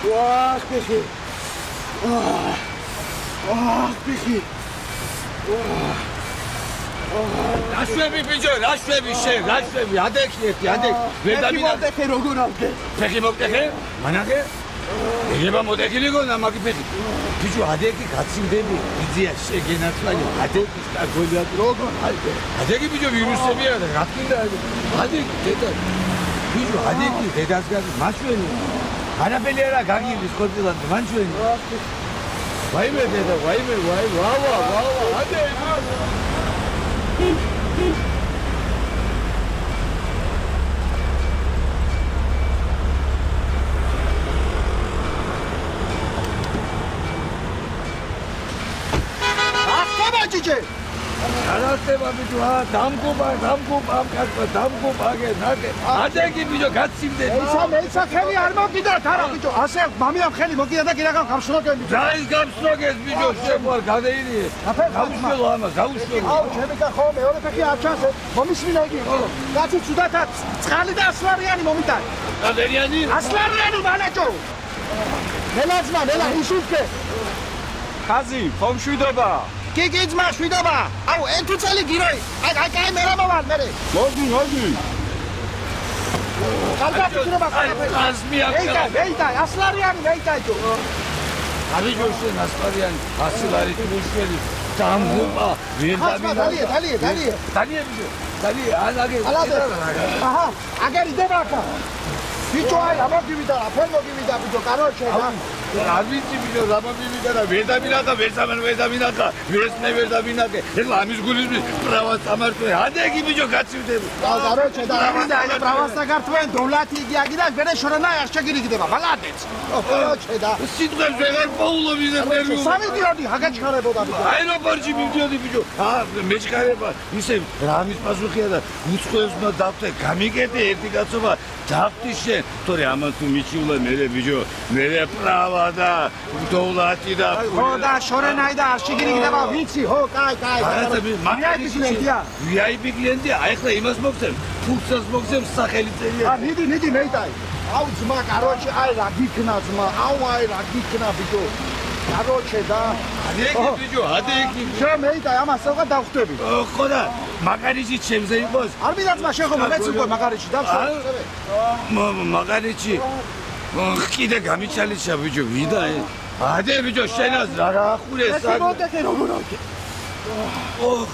ვა, ხიხი. ვა, ხიხი. რაშვები ბიჭო, რაშვები შენ, რაშვები, ადექი ერთი, ადექი. ვერ დამინახე. მოდეხე როგორ ავდე? ფეხი მოვტეხე? მანახე? ეგება მოდეხილი გონა მაგი ფეხი. ბიჭო, ადექი გაცივდები, ბიძია შეგენაცვალე, ადექი სტაგოლია როგორ ალდე. ადექი ბიჭო ვირუსებია და რა თქმა უნდა, ადექი დედა. ბიჭო, ადექი დედას გაზი მაშვენი. არაფერი არა გაგივის ხოთილანდ მანშვენი. ვაიმე დედა, ვაიმე, ვა, ადექი. ჭიჭე არასება ბიჭო, დამგობა, ამ კაცმა დამგობა ნაკე. ადეგი ბიჭო გაცივდები. მეცა ხელი არ მოგიდათ არა ბიჭო, ასე მამიამ ხელი მოგიდა და კიდევ გამსროგენ ბიჭო. დაის გამსროგეს ბიჭო, შემოარ გადაირი. გაუშველო ამას, გაუშველო. აუ, ჩემი კახო, მეორე ფეხი არ ჩანს, მომისმინა იგი. კაცი ცუდათა წყალი და ასლარიანი მომიტან. გადაირიანი? ასლარიანი მანაჭო. მელაძმა, მელა უშუქე. ხაზი, ხომ შვიდობა? გიგიძმა შვიდობა. აუ, ერთი წელი გიროი. აი, კაი მე რა მოვალ მე. მოდი. კარგად იცნება ასმი აკლა. მეიტა, ასლარიანი მეიტაჯო. ავიჯო შენ ასლარიანი, ასლარი თუშველი. დამგობა, ვერ დამინახე. დალია ბიჭო. ალაგე. აჰა, აგერი დებაკა. ბიჭო, აი, ამოგივიდა, ფერმოგივიდა ბიჭო, კაროჩე და არ ვიცი ბიჭო, რამომივიდა და ვერ დამინახა, ვესნე ვერ დამინახე. ეხლა ამის გულისმის პრავას ამარტო, ადეგი ბიჭო გაცივდები. კაროჩე და ამინდა, აი, პრავას დაგართვენ, დოლათი იგი აგიდა, ვერე შორენა არ შეგირიგდება, ბალადეც. კაროჩე და სიტყვებს ვეღარ პოულობი და ნერვი. სამიდიოდი, აგაჩქარებოდა ბიჭო. აეროპორტში მივდიოდი ბიჭო. მეჩქარება, ისე რამის პასუხია და უცხოებს უნდა დავთე, გამიკეთე ერთი კაცობა, დავთი შენ. თორე ამან თუ მიჩიულა მერე ბიჭო, მერე პრავა და დოლათი და ხო და შორენაი და არ შეგირიგდება, ვიცი, ხო, კაი. VIP კლიენტია, აი ხლა იმას მოგცემ, ფურცას მოგცემ, სახელი წერია. ნიდი მეიტაი. აუ ძმა, კაროჩე, აი რა გიქნა ძმა, აი რა გიქნა ბიჭო. კაროჩე და ადეგი ბიჭო, ადეგი. შენ მეიტაი, ამას როგორ დავხვდები? ხო და მაგარიჩი ჩემზე იყოს. არ მინდა ძმა შეხო, მეც უკვე მაგარიჩი დავშავე. მაგარიჩი კიდე გამიჩალიჩა ბიჭო, ვიდა ადე ბიჭო, შენაც რა ახურე ეს მოდეხე როგორ ავდე? ოხ